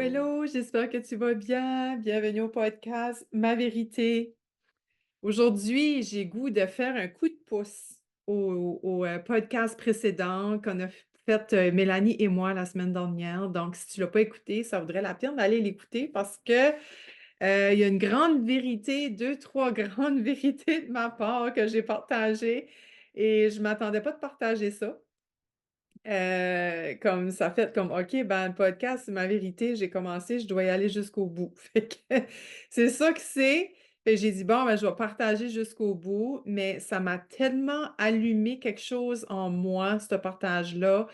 Hello. hello, j'espère que tu vas bien. Bienvenue au podcast Ma vérité. Aujourd'hui, j'ai goût de faire un coup de pouce au podcast précédent qu'on a fait, Mélanie et moi la semaine dernière. Donc, si tu l'as pas écouté, ça vaudrait la peine d'aller l'écouter parce que il y a une grande vérité, 2, 3 grandes vérités de ma part que j'ai partagées et je m'attendais pas de partager ça. Comme ça fait comme OK, ben, le podcast, c'est ma vérité, j'ai commencé, je dois y aller jusqu'au bout. Fait que c'est ça que c'est. Fait que j'ai dit: «Bon, ben, je vais partager jusqu'au bout», mais ça m'a tellement allumé quelque chose en moi, ce partage-là.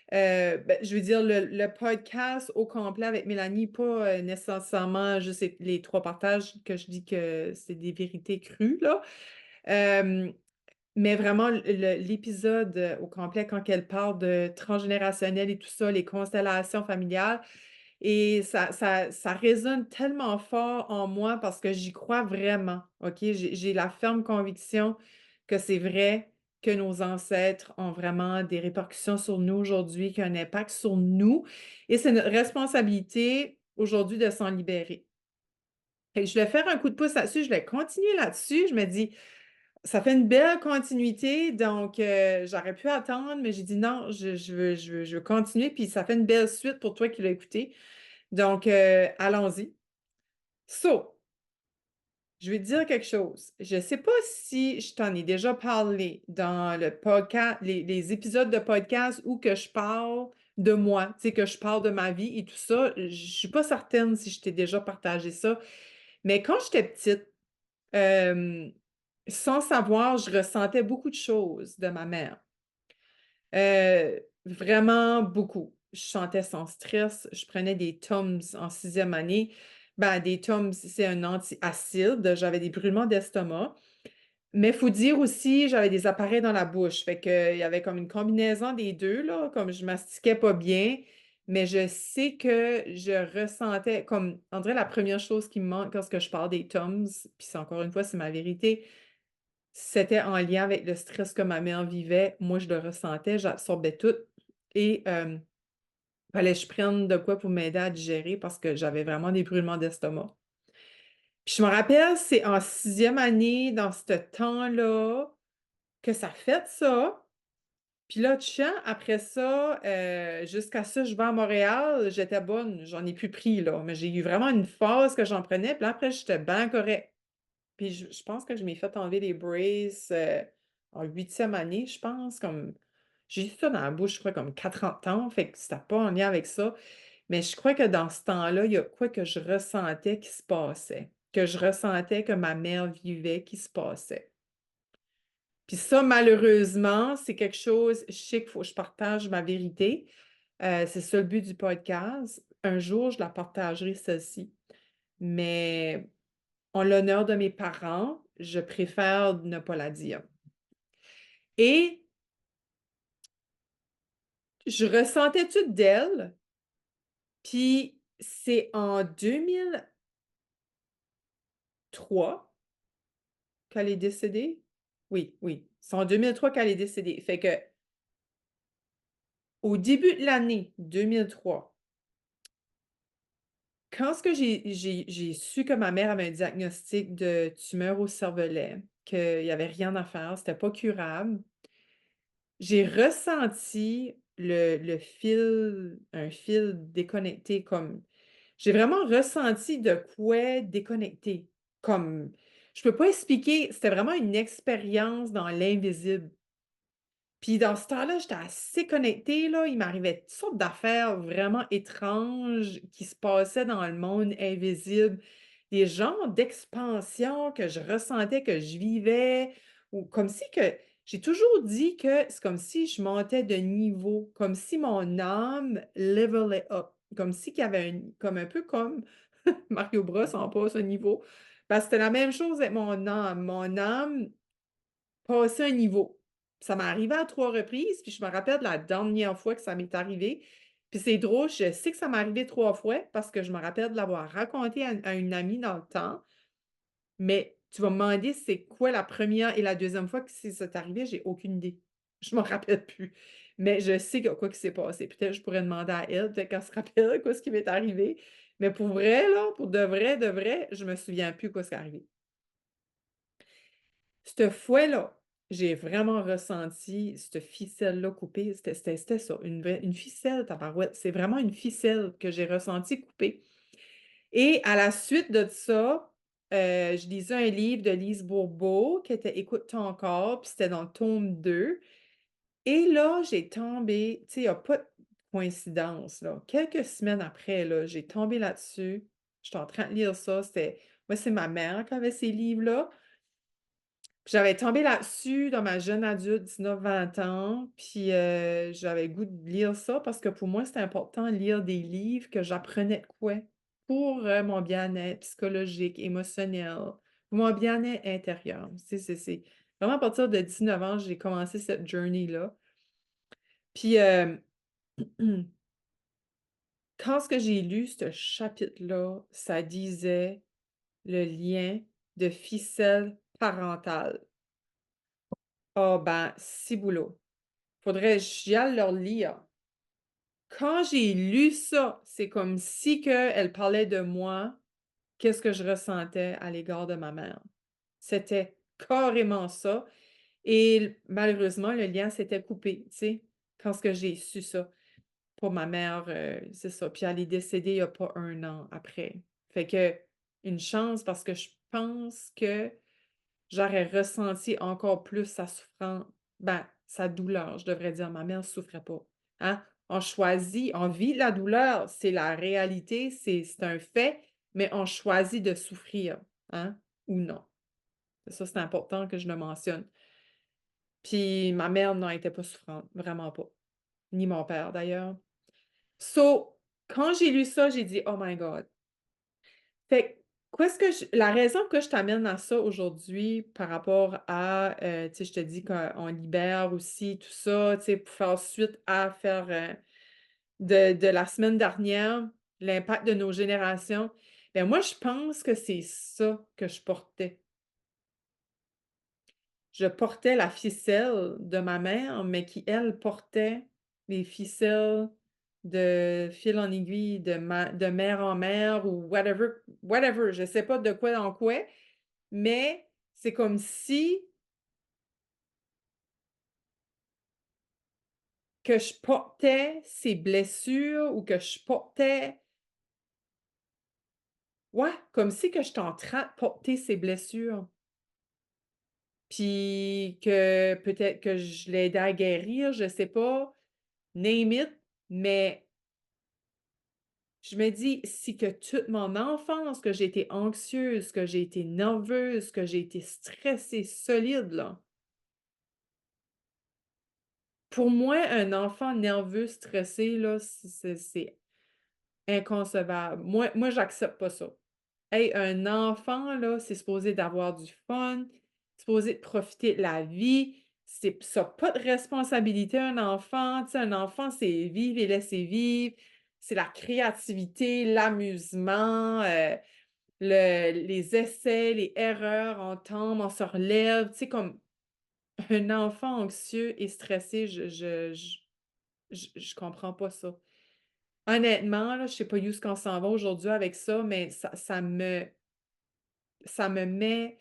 Ben, je veux dire le podcast au complet avec Mélanie, pas, nécessairement juste les 3 partages que je dis que c'est des vérités crues, là. Hem mais vraiment l'épisode, au complet quand elle parle de transgénérationnel et tout ça, les constellations familiales et ça résonne tellement fort en moi parce que j'y crois vraiment, OK? J'ai la ferme conviction que c'est vrai, que nos ancêtres ont vraiment des répercussions sur nous aujourd'hui, qui ont un impact sur nous et c'est notre responsabilité aujourd'hui de s'en libérer. Fait que je voulais faire un coup de pouce là-dessus, je voulais continuer là-dessus. Je me dis: ça fait une belle continuité, donc j'aurais pu attendre, mais j'ai dit: «Non, je veux continuer», puis ça fait une belle suite pour toi qui l'as écouté. Donc allons-y. So, je vais te dire quelque chose. Je ne sais pas si je t'en ai déjà parlé dans le podcast, les épisodes de podcast où que je parle de moi, tu sais, que je parle de ma vie et tout ça. Je suis pas certaine si je t'ai déjà partagé ça, mais quand j'étais petite, hem, sans savoir, je ressentais beaucoup de choses de ma mère. Vraiment beaucoup. Je sentais son stress, je prenais des Tums en sixième année. Ben, des Tums, c'est un antiacide, j'avais des brûlements d'estomac, mais il faut dire aussi, j'avais des appareils dans la bouche, fait qu'il y avait comme une combinaison des 2 là, comme je mastiquais pas bien, mais je sais que je ressentais comme on dirait la première chose qui me manque lorsque je parle des Tums, puis c'est encore une fois, c'est ma vérité, c'était en lien avec le stress que ma mère vivait. Moi, je le ressentais, j'absorbais tout et fallait que je prenne de quoi pour m'aider à digérer parce que j'avais vraiment des brûlements d'estomac. Puis je me rappelle, c'est en sixième année, dans ce temps-là, que ça fait ça. Puis là, tiens, après ça, jusqu'à ça, je vais à Montréal, j'étais bonne, j'en ai plus pris, là, mais j'ai eu vraiment une phase que j'en prenais, puis là, après, j'étais bien correct. Puis je pense que je m'ai fait enlever les braces, en huitième année, je pense, comme j'ai eu ça dans la bouche, je crois, comme 40 ans, fait que c'était pas en lien avec ça. Mais je crois que dans ce temps-là, il y a quoi que je ressentais qui se passait, que je ressentais que ma mère vivait qui se passait. Puis ça, malheureusement, c'est quelque chose, je sais qu'il faut que je partage ma vérité. C'est ça le but du podcast. Un jour, je la partagerai, celle-ci. Mais en l'honneur de mes parents, je préfère ne pas la dire. Et je ressentais tout d'elle, puis c'est en 2003 qu'elle est décédée? Oui, oui, c'est en 2003 qu'elle est décédée. Fait que au début de l'année 2003, quand ce que j'ai su que ma mère avait un diagnostic de tumeur au cervelet, qu'il y avait rien à faire, c'était pas curable. J'ai ressenti le fil un fil déconnecté comme j'ai vraiment ressenti de quoi déconnecter, comme je peux pas expliquer, c'était vraiment une expérience dans l'invisible. Puis dans ce temps-là, j'étais assez connectée, là, il m'arrivait toutes sortes d'affaires vraiment étranges qui se passaient dans le monde invisible, des genres d'expansion que je ressentais, que je vivais ou comme si que j'ai toujours dit que c'est comme si je montais de niveau, comme si mon âme levelait up, comme si qu'il y avait comme un peu comme Mario Bros en passe un niveau. Parce que c'était la même chose avec mon âme. Mon âme passait un niveau. Ça m'est arrivé à 3 reprises, puis je me rappelle de la dernière fois que ça m'est arrivé. Puis c'est drôle, je sais que ça m'est arrivé 3 fois parce que je me rappelle de l'avoir raconté à une amie dans le temps, mais tu vas me demander c'est quoi la première et la deuxième fois que c'est arrivé, j'ai aucune idée. Je m'en rappelle plus. Mais je sais quoi qui s'est passé. Peut-être je pourrais demander à elle, peut-être qu'elle se rappelle quoi ce qui m'est arrivé. Mais pour vrai, là, pour de vrai, je me souviens plus quoi est arrivé. Cette fois-là, j'ai vraiment ressenti cette ficelle-là coupée. C'était ça, une ficelle, tabarouette. C'est vraiment une ficelle que j'ai ressentie coupée. Et à la suite de ça, je lisais un livre de Lise Bourbeau qui était Écoute ton corps, puis c'était dans le tome 2. Et là, j'ai tombé, tu sais, il n'y a pas de coïncidence, là. Quelques semaines après, là, j'ai tombé là-dessus. J'étais en train de lire ça. Moi, c'est ma mère qui avait ces livres-là. Puis j'avais tombé là-dessus dans ma jeune adulte, 19-20 ans, puis j'avais le goût de lire ça parce que pour moi, c'était important de lire des livres que j'apprenais de quoi pour mon bien-être psychologique, émotionnel, pour mon bien-être intérieur. C'est vraiment à partir de 19 ans, j'ai commencé cette journey-là. Puis quand ce que j'ai lu ce chapitre-là, ça disait le lien de ficelle parentale. Ah ben, ciboulot. Faudrait que j'y aille leur lire. Quand j'ai lu ça, c'est comme si elle parlait de moi, qu'est-ce que je ressentais à l'égard de ma mère. C'était carrément ça. Et malheureusement, le lien s'était coupé, tu sais, quand ce que j'ai su ça. Pour ma mère, c'est ça. Puis elle est décédée il n'y a pas 1 an après. Fait que une chance parce que je pense que j'aurais ressenti encore plus sa souffrance, ben, sa douleur, je devrais dire. Ma mère ne souffrait pas. Hein? On choisit, on vit la douleur, c'est la réalité, c'est un fait, mais on choisit de souffrir, hein, ou non. Ça, c'est important que je le mentionne. Puis ma mère n'en était pas souffrante, vraiment pas. Ni mon père, d'ailleurs. So, quand j'ai lu ça, j'ai dit, oh my God. Fait qu'est-ce que la raison que je t'amène à ça aujourd'hui par rapport à, tu sais, je te dis qu'on libère aussi tout ça, tu sais, pour faire suite à faire de la semaine dernière, l'impact de nos générations. Ben moi, je pense que c'est ça que je portais. Je portais la ficelle de ma mère, mais qui, elle, portait les ficelles de fil en aiguille, de mère en mère ou whatever, whatever, je sais pas de quoi en quoi, mais c'est comme si que je portais ces blessures ou que je portais, ouais, comme si que j'étais en train de porter ces blessures. Puis que peut-être que je l'aidais à guérir, je sais pas, name it, mais je me dis, si que toute mon enfance, que j'ai été anxieuse, que j'ai été nerveuse, que j'ai été stressée solide, là. Pour moi, un enfant nerveux, stressé, là, c'est inconcevable. Moi, j'accepte pas ça. Hey, un enfant, là, c'est supposé d'avoir du fun, c'est supposé de profiter de la vie. C'est ça, pas de responsabilité, un enfant. Tu sais, un enfant, c'est vivre et laisser vivre. C'est la créativité, l'amusement, les essais, les erreurs, on tombe, on se relève. Tu sais, comme un enfant anxieux et stressé, je comprends pas ça. Honnêtement, là, je sais pas où est-ce qu'on s'en va aujourd'hui avec ça, mais ça me met,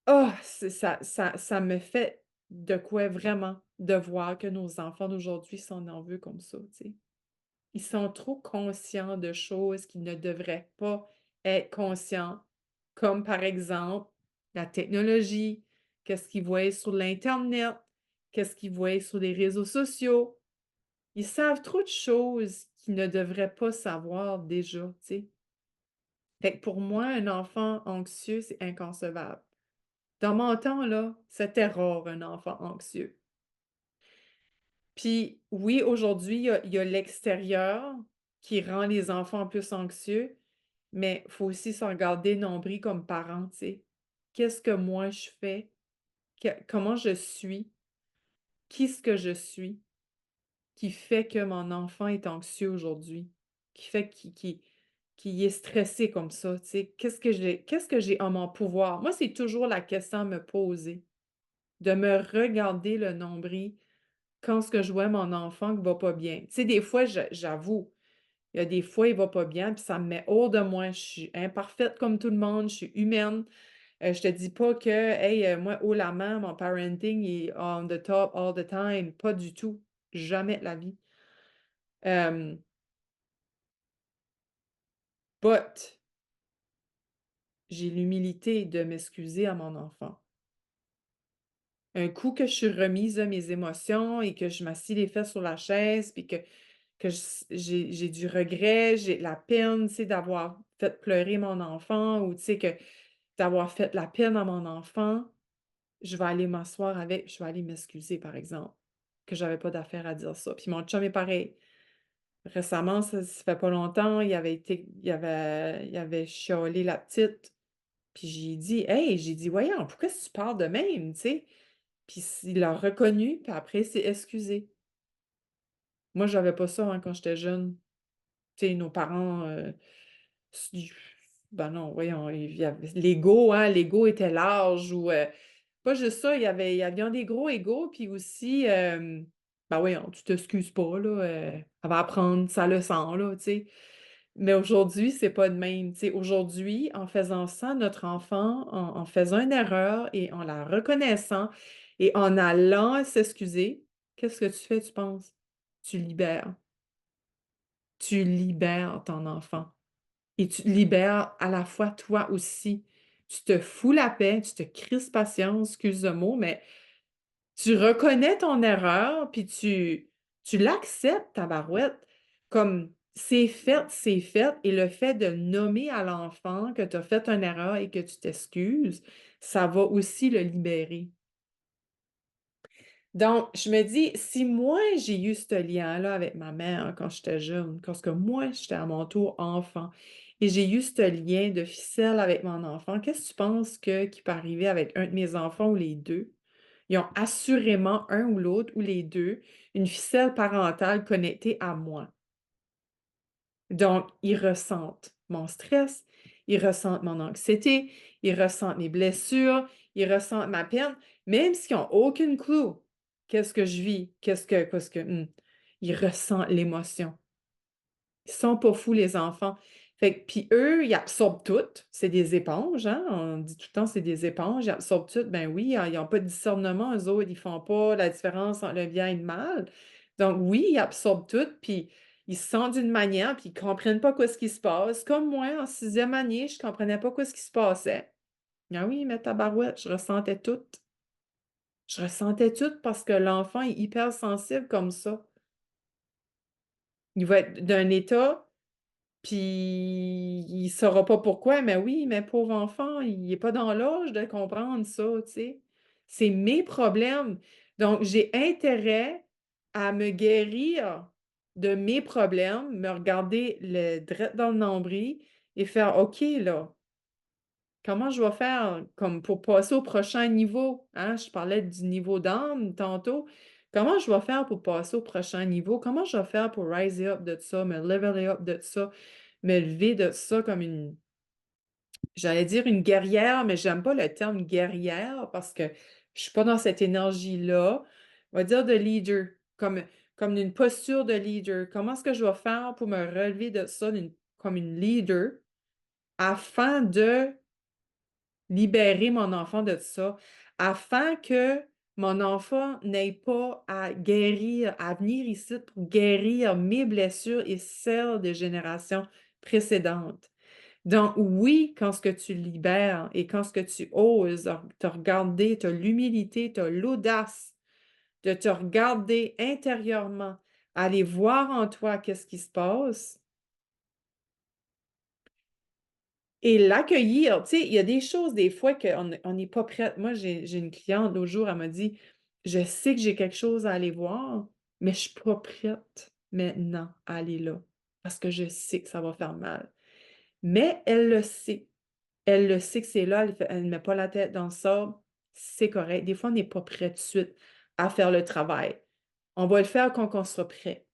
oh, ça me fait de quoi vraiment de voir que nos enfants d'aujourd'hui sont nerveux comme ça, tu sais. Ils sont trop conscients de choses qu'ils ne devraient pas être conscients, comme par exemple la technologie, qu'est-ce qu'ils voient sur l'internet, qu'est-ce qu'ils voient sur les réseaux sociaux. Ils savent trop de choses qu'ils ne devraient pas savoir déjà, tu sais. Fait que pour moi, un enfant anxieux, c'est inconcevable. Dans mon temps, là, c'était rare un enfant anxieux. Puis oui, aujourd'hui, il y a l'extérieur qui rend les enfants plus anxieux, mais il faut aussi se regarder nombril comme parent, tu sais. Qu'est-ce que moi je fais? Comment je suis? Qui ce que je suis? Qui fait que mon enfant est anxieux aujourd'hui? Qui fait qu'il est stressé comme ça, tu sais? Qu'est-ce que j'ai en mon pouvoir? Moi, c'est toujours la question à me poser, de me regarder le nombril quand ce que je vois mon enfant qui va pas bien. Tu sais, des fois, j'avoue, Il y a des fois, il va pas bien, puis ça me met hors de moi. Je suis imparfaite comme tout le monde, je suis humaine. Je te dis pas que, hey, moi, haut la main, mon parenting est on the top all the time. Pas du tout. Jamais de la vie. Euh, but j'ai l'humilité de m'excuser à mon enfant. Un coup que je suis remise de mes émotions et que je m'assis les fesses sur la chaise, puis que j'ai du regret, j'ai de la peine, tu sais, d'avoir fait pleurer mon enfant ou, tu sais, que d'avoir fait la peine à mon enfant, je vais aller m'asseoir avec, je vais aller m'excuser, par exemple, que j'avais pas d'affaire à dire ça. Puis mon chum est pareil. Récemment, ça fait pas longtemps, il avait chiolé la petite. Puis j'ai dit, hey, j'ai dit, voyons, pourquoi est-ce que tu parles de même, tu sais? Puis il l'a reconnu, puis après, il s'est excusé. Moi, j'avais pas ça hein, quand j'étais jeune. Tu sais, nos parents, si- ben non, voyons, l'ego, hein, l'ego était large ou pas juste ça, il y avait des gros égos, puis aussi, ben voyons, tu t'excuses pas, là, elle va apprendre sa leçon, là, tu sais. Mais aujourd'hui, c'est pas de même. Tu sais, aujourd'hui, en faisant ça, notre enfant, en faisant une erreur et en la reconnaissant et en allant s'excuser, qu'est-ce que tu fais, tu penses? Tu libères. Tu libères ton enfant. Et tu te libères à la fois toi aussi. Tu te fous la paix, tu te crises patience, excuse le mot, mais tu reconnais ton erreur, puis tu l'acceptes, ta barouette, comme c'est fait, et le fait de nommer à l'enfant que tu as fait une erreur et que tu t'excuses, ça va aussi le libérer. Donc, je me dis, si moi, j'ai eu ce lien-là avec ma mère quand j'étais jeune, parce que moi, j'étais à mon tour enfant, et j'ai eu ce lien de ficelle avec mon enfant, qu'est-ce que tu penses qui peut arriver avec un de mes enfants ou les deux? Ils ont assurément un ou l'autre ou les deux une ficelle parentale connectée à moi. Donc, ils ressentent mon stress, ils ressentent mon anxiété, ils ressentent mes blessures, ils ressentent ma peine, même s'ils n'ont aucune clue. Qu'est-ce que je vis? Ils ressentent l'émotion. Ils sont pas fous, les enfants. Fait que, puis eux, ils absorbent tout. C'est des éponges, hein? On dit tout le temps, c'est des éponges. Ils absorbent tout. Ben oui, ils n'ont pas de discernement, eux autres. Ils font pas la différence entre le bien et le mal. Donc oui, ils absorbent tout, puis ils se sentent d'une manière, puis ils comprennent pas quoi ce qui se passe. Comme moi, en sixième année, je comprenais pas quoi ce qui se passait. Ah oui, mais tabarouette, je ressentais tout. Je ressentais tout parce que l'enfant est hyper sensible comme ça. Il va être d'un état. Puis il ne saura pas pourquoi, mais oui, mais pauvre enfant, il n'est pas dans l'âge de comprendre ça, tu sais. C'est mes problèmes. Donc, j'ai intérêt à me guérir de mes problèmes, me regarder le drette dans le nombril et faire OK, là, comment je vais faire comme pour passer au prochain niveau? Hein? Je parlais du niveau d'âme tantôt. Comment je vais faire pour passer au prochain niveau? Comment je vais faire pour rise up de ça, me leveler up de ça, me lever de ça comme j'allais dire une guerrière, mais j'aime pas le terme guerrière parce que je suis pas dans cette énergie-là. On va dire de leader, comme une posture de leader. Comment est-ce que je vais faire pour me relever de ça comme une leader afin de libérer mon enfant de ça, afin que mon enfant n'ait pas à guérir, à venir ici pour guérir mes blessures et celles des générations précédentes. Donc, oui, quand ce que tu libères et quand ce que tu oses te regarder, tu as l'humilité, tu as l'audace de te regarder intérieurement, aller voir en toi qu'est-ce qui se passe, et l'accueillir, tu sais, il y a des choses des fois qu'on n'est pas prête. Moi, j'ai une cliente l'autre jour, elle m'a dit, je sais que j'ai quelque chose à aller voir, mais je suis pas prête maintenant à aller là parce que je sais que ça va faire mal. Mais elle le sait. Elle le sait que c'est là, elle ne met pas la tête dans ça. C'est correct. Des fois, on n'est pas prêt tout de suite à faire le travail. On va le faire quand on sera prêt.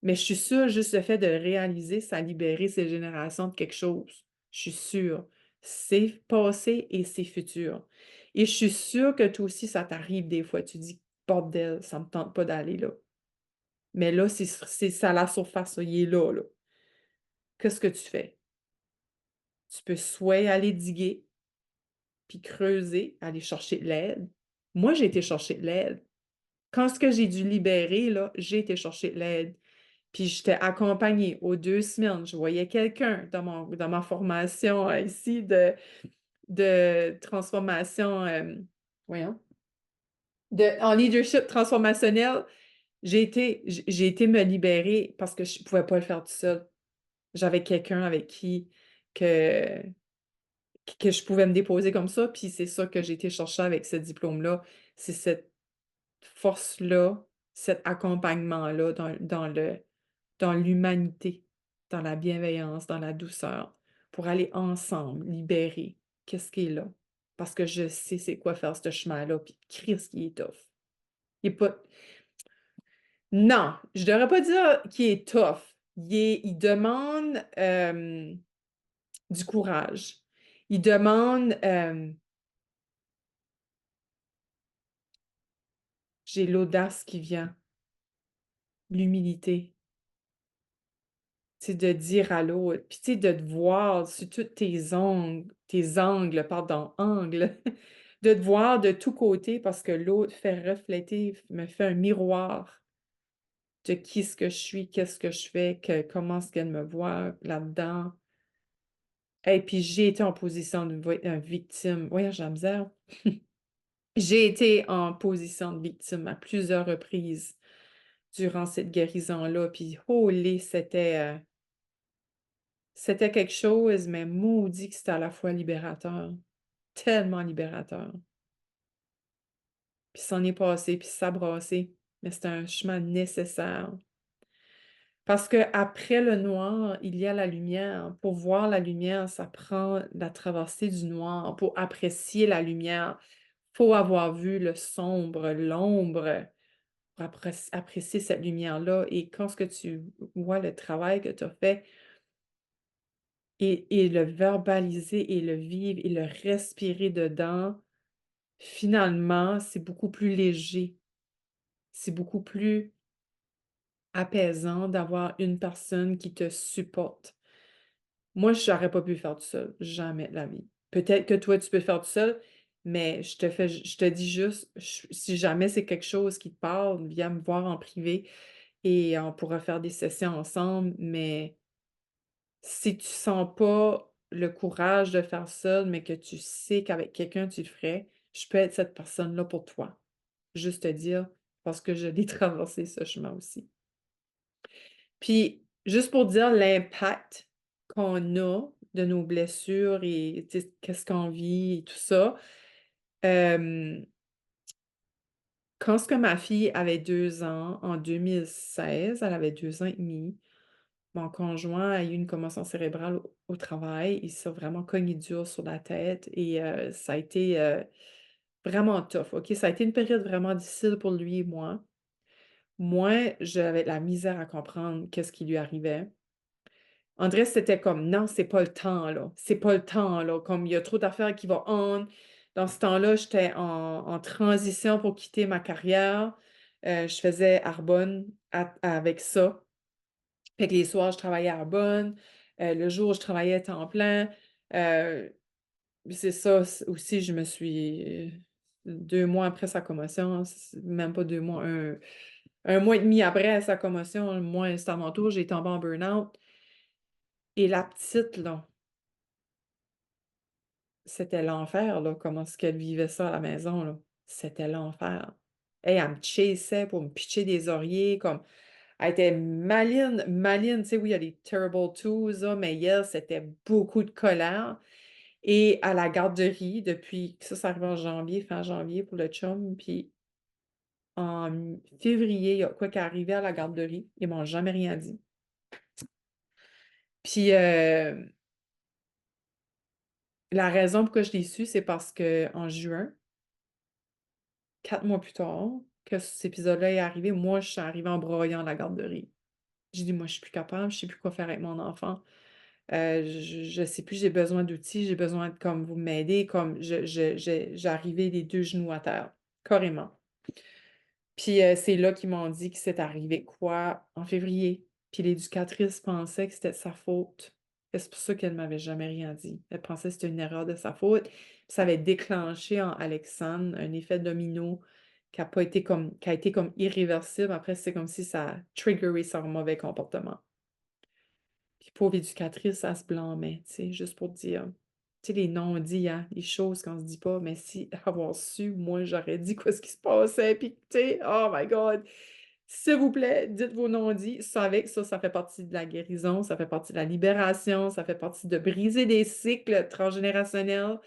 Mais je suis sûre, juste le fait de le réaliser, ça a libéré ces générations de quelque chose. Je suis sûre. C'est passé et c'est futur. Et je suis sûre que toi aussi, ça t'arrive des fois. Tu dis, bordel, ça me tente pas d'aller là. Mais là, c'est à la surface, là, il est là, là. Qu'est-ce que tu fais? Tu peux soit aller diguer, puis creuser, aller chercher de l'aide. Moi, j'ai été chercher de l'aide. Quand ce que j'ai dû libérer, là, j'ai été chercher de l'aide. Puis j'étais accompagnée aux 2 semaines. Je voyais quelqu'un dans ma formation ici de transformation, voyons, en leadership transformationnel. J'ai été me libérer parce que je ne pouvais pas le faire tout seul. J'avais quelqu'un avec qui que, que je pouvais me déposer comme ça, puis c'est ça que j'ai été chercher avec ce diplôme-là. C'est cette force-là, cet accompagnement-là dans l'humanité, dans la bienveillance, dans la douceur, pour aller ensemble libérer qu'est-ce qui est là. Parce que je sais c'est quoi faire ce chemin-là, puis Christ qui est tough. Il est pas... Non, je devrais pas dire qu'il est tough. Il demande du courage. Il demande... j'ai l'audace qui vient, l'humilité. C'est de dire à l'autre, puis tu sais, de te voir sur tous tes angles, pardon, angles, de te voir de tous côtés parce que l'autre fait refléter, me fait un miroir de qui ce que je suis, qu'est-ce que je fais, comment est-ce qu'elle me voit là-dedans. Et puis j'ai été en position de victime. Voyons, j'ai la misère. J'ai été en position de victime à plusieurs reprises durant cette guérison-là, puis holy, c'était quelque chose, mais maudit que c'était à la fois libérateur. Tellement libérateur. Puis s'en est passé, puis ça a brassé. Mais c'était un chemin nécessaire. Parce qu'après le noir, il y a la lumière. Pour voir la lumière, ça prend la traversée du noir. Pour apprécier la lumière, il faut avoir vu le sombre, l'ombre, pour apprécier cette lumière-là. Et quand ce que tu vois le travail que tu as fait, et le verbaliser et le vivre et le respirer dedans, finalement, c'est beaucoup plus léger. C'est beaucoup plus apaisant d'avoir une personne qui te supporte. Moi, je n'aurais pas pu le faire tout seul, jamais de la vie. Peut-être que toi, tu peux le faire tout seul, mais je te dis juste, si jamais c'est quelque chose qui te parle, viens me voir en privé et on pourra faire des sessions ensemble, mais si tu sens pas le courage de faire seul, mais que tu sais qu'avec quelqu'un tu le ferais, je peux être cette personne-là pour toi. Juste te dire, parce que je l'ai traversé ce chemin aussi. Puis, juste pour dire l'impact qu'on a de nos blessures et tu sais, qu'est-ce qu'on vit et tout ça. euh, Quand ce que ma fille avait 2 ans, en 2016, elle avait 2 ans et demi, mon conjoint a eu une commotion cérébrale au travail. Il s'est vraiment cogné dur sur la tête et ça a été vraiment tough, OK? Ça a été une période vraiment difficile pour lui et moi. Moi, j'avais de la misère à comprendre qu'est-ce qui lui arrivait. André, c'était comme: «Non, c'est pas le temps, là. C'est pas le temps, là. Comme il y a trop d'affaires qui vont on». Dans ce temps-là, j'étais en transition pour quitter ma carrière. Je faisais Arbonne avec ça. Fait que les soirs, je travaillais à Arbonne. Le jour, je travaillais à temps plein. Euh, c'est ça aussi, je me suis... 2 mois après sa commotion, même pas 2 mois, un mois et demi après sa commotion, moi, c'est à mon tour, j'ai tombé en burn-out. Et la petite, là, c'était l'enfer, là, comment est-ce qu'elle vivait ça à la maison, là. C'était l'enfer. Et elle me chassait pour me pitcher des oreillers, comme... Elle était maline, maline, tu sais, oui, il y a les terrible twos, là, mais hier, c'était beaucoup de colère. Et à la garderie, depuis que ça arrive en janvier, fin janvier pour le chum, puis en février, il y a quoi qui est arrivé à la garderie, ils m'ont jamais rien dit. Puis la raison pourquoi je l'ai su, c'est parce qu'en juin, 4 mois plus tard, que cet épisode-là est arrivé, moi, je suis arrivée en broyant à la garderie. J'ai dit: «Moi, je suis plus capable, je sais plus quoi faire avec mon enfant. Je sais plus, j'ai besoin d'outils, j'ai besoin de comme vous m'aider», comme j'arrivais les 2 genoux à terre, carrément. Puis, c'est là qu'ils m'ont dit que c'est arrivé quoi? En février. Puis l'éducatrice pensait que c'était de sa faute. Et c'est pour ça qu'elle m'avait jamais rien dit. Elle pensait que c'était une erreur de sa faute. Puis ça avait déclenché en Alexandre un effet domino qui a été comme irréversible. Après, c'est comme si ça a triggeré son mauvais comportement. Puis pauvre éducatrice, elle se blâmait, tu sais, juste pour dire. Tu sais, les non-dits, hein, les choses qu'on se dit pas, mais si avoir su, moi, j'aurais dit quoi ce qui se passait, puis tu sais, oh my God! S'il vous plaît, dites vos non-dits. Savez que ça fait partie de la guérison, ça fait partie de la libération, ça fait partie de briser des cycles transgénérationnels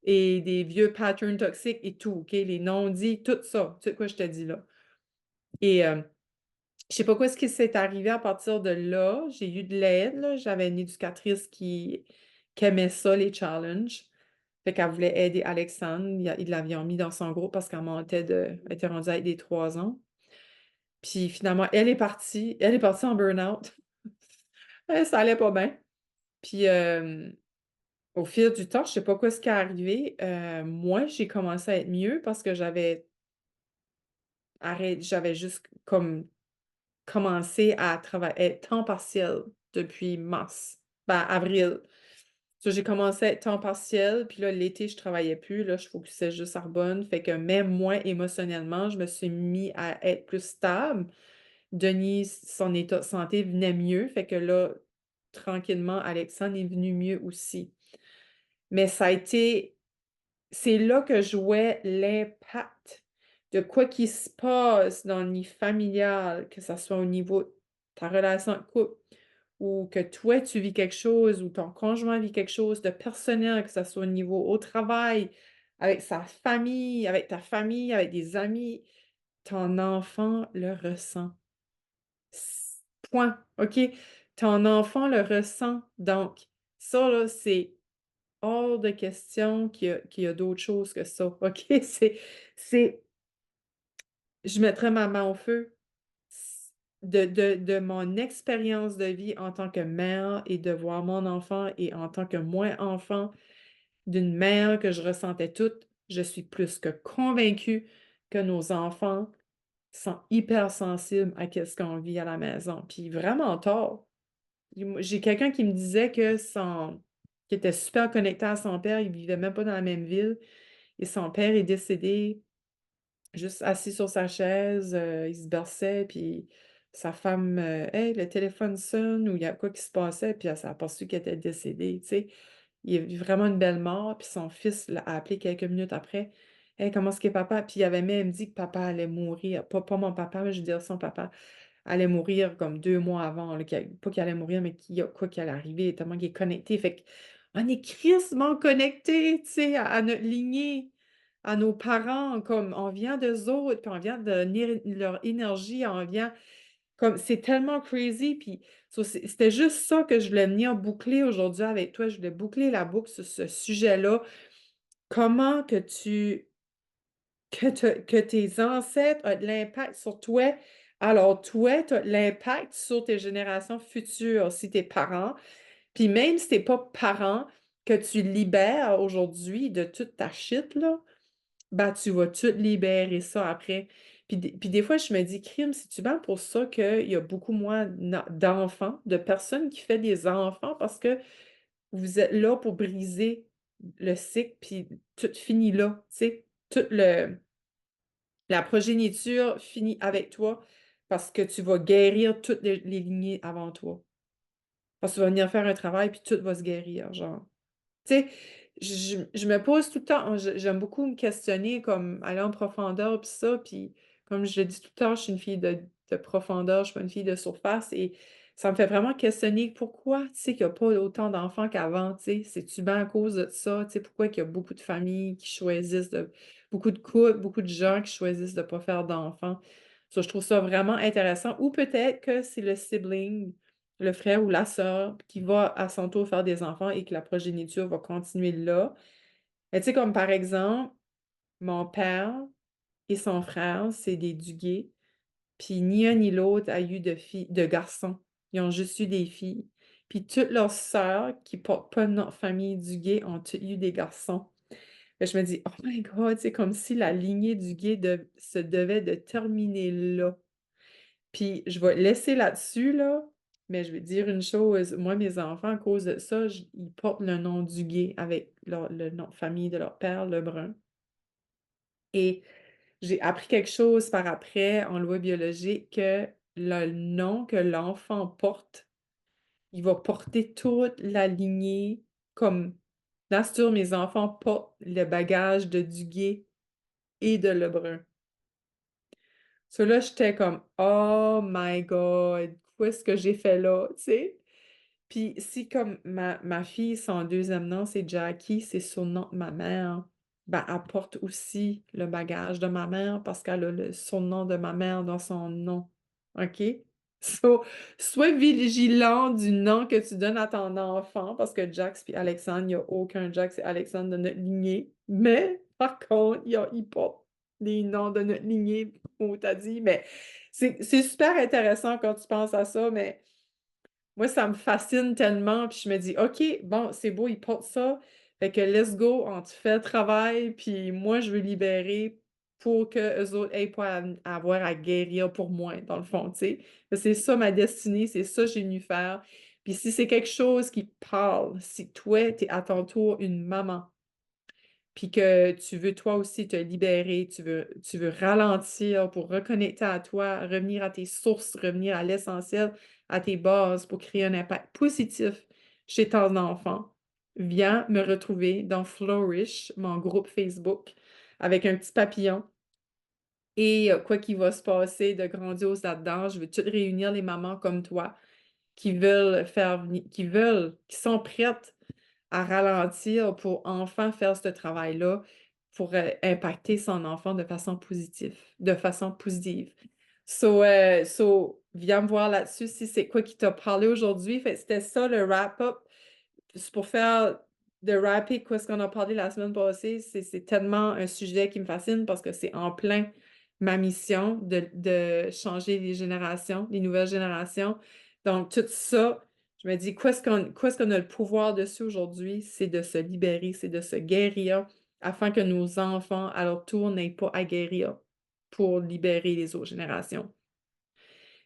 et des vieux patterns toxiques et tout, OK? Les non-dits, tout ça, tu sais quoi je te dis là. Et je sais pas quoi ce qui s'est arrivé à partir de là. J'ai eu de l'aide, là. J'avais une éducatrice qui aimait ça, les challenges. Fait qu'elle voulait aider Alexandre. Ils l'avaient mis dans son groupe parce elle était rendue avec des 3 ans. Puis finalement, elle est partie. Elle est partie en burn-out. Ça allait pas bien. Puis au fil du temps, je sais pas quoi ce qui est arrivé. Moi, j'ai commencé à être mieux parce que j'avais juste comme commencé à travailler, être temps partiel depuis mars, ben avril. So, j'ai commencé à être temps partiel, puis là, l'été, je travaillais plus, là, je focusais juste à Arbonne, fait que même moi, émotionnellement, je me suis mis à être plus stable. Denis, son état de santé venait mieux, fait que là, tranquillement, Alexandre est venu mieux aussi. Mais c'est là que je jouais l'impact de quoi qui se passe dans le nid familial, que ça soit au niveau de ta relation de couple, ou que toi, tu vis quelque chose, ou ton conjoint vit quelque chose de personnel, que ça soit au niveau au travail, avec sa famille, avec ta famille, avec des amis, ton enfant le ressent. Point. OK? Ton enfant le ressent. Donc, ça, là, c'est hors de question qu'il y a d'autres choses que ça. OK? C'est, je mettrais ma main au feu de mon expérience de vie en tant que mère et de voir mon enfant et en tant que moi enfant d'une mère que je ressentais toute, je suis plus que convaincue que nos enfants sont hypersensibles à ce qu'on vit à la maison. Puis vraiment tort. J'ai quelqu'un qui me disait qui était super connecté à son père, il vivait même pas dans la même ville, et son père est décédé juste assis sur sa chaise, il se berçait, puis sa femme, Hey, le téléphone sonne» ou il y a quoi qui se passait, puis elle s'est aperçue qu'elle était décédée, tu sais. Il a eu vraiment une belle mort, puis son fils l'a appelé quelques minutes après. Hey, comment est-ce que papa? Puis il avait même dit que papa allait mourir. Pas mon papa, mais je veux dire son papa allait mourir comme 2 mois avant. Là, pas qu'il allait mourir, mais qu'il y a quoi qui allait arriver, tellement qu'il est connecté. Fait qu'on est crissement connecté, tu sais, à notre lignée, à nos parents, comme on vient d'eux autres, puis on vient de leur énergie, on vient comme c'est tellement crazy. Puis c'était juste ça que je voulais venir boucler aujourd'hui avec toi. Je voulais boucler la boucle sur ce sujet-là. Comment que tes ancêtres ont de l'impact sur toi, alors toi, tu as de l'impact sur tes générations futures, si tes parents. Puis même si t'es pas parent, que tu libères aujourd'hui de toute ta shit, là, ben tu vas tout libérer ça après. Puis des fois, je me dis, crime, c'est-tu bien pour ça qu'il y a beaucoup moins d'enfants, de personnes qui font des enfants parce que vous êtes là pour briser le cycle, puis tout finit là, tu sais. La progéniture finit avec toi parce que tu vas guérir toutes les lignées avant toi. Parce que tu vas venir faire un travail, puis tout va se guérir, genre. Tu sais, je me pose tout le temps, j'aime beaucoup me questionner, comme aller en profondeur, puis ça, puis comme je le dis tout le temps, je suis une fille de profondeur, je suis pas une fille de surface, et ça me fait vraiment questionner pourquoi, tu sais, qu'il n'y a pas autant d'enfants qu'avant, tu sais, c'est-tu bien à cause de ça, tu sais, pourquoi qu'il y a beaucoup de familles qui choisissent beaucoup de couples, beaucoup de gens qui choisissent de ne pas faire d'enfants. Ça, je trouve ça vraiment intéressant, ou peut-être que c'est le sibling, le frère ou la sœur qui va à son tour faire des enfants et que la progéniture va continuer là. Mais tu sais, comme par exemple, mon père et son frère, c'est des Duguay, puis ni un ni l'autre a eu de garçons. Ils ont juste eu des filles. Puis toutes leurs sœurs qui portent pas notre famille Duguay ont toutes eu des garçons. Et je me dis: «Oh my God», c'est comme si la lignée du gué se devait de terminer là. Puis je vais laisser là-dessus, là, mais je vais dire une chose, moi, mes enfants, à cause de ça, ils portent le nom du gué avec le nom de famille de leur père, Lebrun. Et j'ai appris quelque chose par après en loi biologique que le nom que l'enfant porte, il va porter toute la lignée comme dans ce sûr, mes enfants portent le bagage de Duguay et de Lebrun. So là, j'étais comme: «Oh my God, qu'est-ce que j'ai fait là?» Tu sais? Puis si comme ma fille, son deuxième nom, c'est Jackie, c'est son nom de ma mère, ben, elle porte aussi le bagage de ma mère parce qu'elle a le surnom de ma mère dans son nom, OK? So, sois vigilant du nom que tu donnes à ton enfant parce que Jax puis Alexandre, il y a aucun Jax et Alexandre de notre lignée, mais par contre, ils portent les noms de notre lignée, comme tu as dit, mais c'est super intéressant quand tu penses à ça, mais moi, ça me fascine tellement, puis je me dis: «OK, bon, c'est beau, il porte ça, fait que let's go, on te fait le travail, puis moi, je veux libérer pour qu'eux autres aient pas à avoir à guérir pour moi», dans le fond, tu sais? C'est ça ma destinée, c'est ça que j'ai venu faire. Puis si c'est quelque chose qui te parle, si toi, tu es à ton tour une maman puis que tu veux toi aussi te libérer, tu veux ralentir pour reconnecter à toi, revenir à tes sources, revenir à l'essentiel, à tes bases pour créer un impact positif chez ton enfant, viens me retrouver dans Flourish, mon groupe Facebook, avec un petit papillon. Et quoi qu'il va se passer de grandiose là-dedans, je veux toutes réunir les mamans comme toi qui sont prêtes à ralentir pour enfin faire ce travail-là, pour, impacter son enfant de façon positive. Viens me voir là-dessus si c'est quoi qui t'a parlé aujourd'hui. Fait c'était ça le wrap-up. C'est pour faire de wrapper quoi ce qu'on a parlé la semaine passée, c'est tellement un sujet qui me fascine parce que c'est en plein ma mission de changer les générations, les nouvelles générations. Donc tout ça, je me dis: «Qu'est-ce qu'on a le pouvoir dessus aujourd'hui?» C'est de se libérer, c'est de se guérir afin que nos enfants, à leur tour, n'aient pas à guérir pour libérer les autres générations.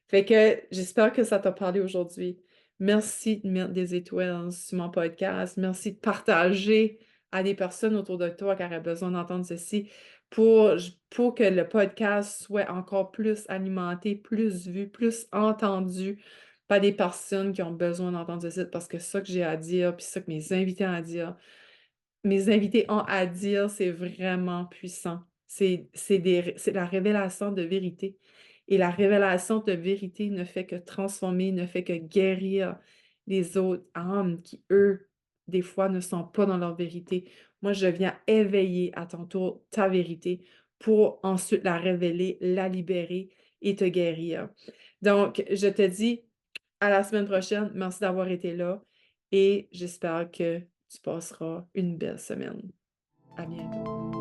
Fait que j'espère que ça t'a parlé aujourd'hui. Merci de mettre des étoiles sur mon podcast. Merci de partager à des personnes autour de toi qui auraient besoin d'entendre ceci pour que le podcast soit encore plus alimenté, plus vu, plus entendu par des personnes qui ont besoin d'entendre ceci parce que ça que j'ai à dire, puis ça que mes invités ont à dire, c'est vraiment puissant. C'est la révélation de vérité. Et la révélation de vérité ne fait que transformer, ne fait que guérir les autres âmes qui, eux, des fois, ne sont pas dans leur vérité. Moi, je viens éveiller à ton tour ta vérité pour ensuite la révéler, la libérer et te guérir. Donc, je te dis à la semaine prochaine. Merci d'avoir été là et j'espère que tu passeras une belle semaine. À bientôt.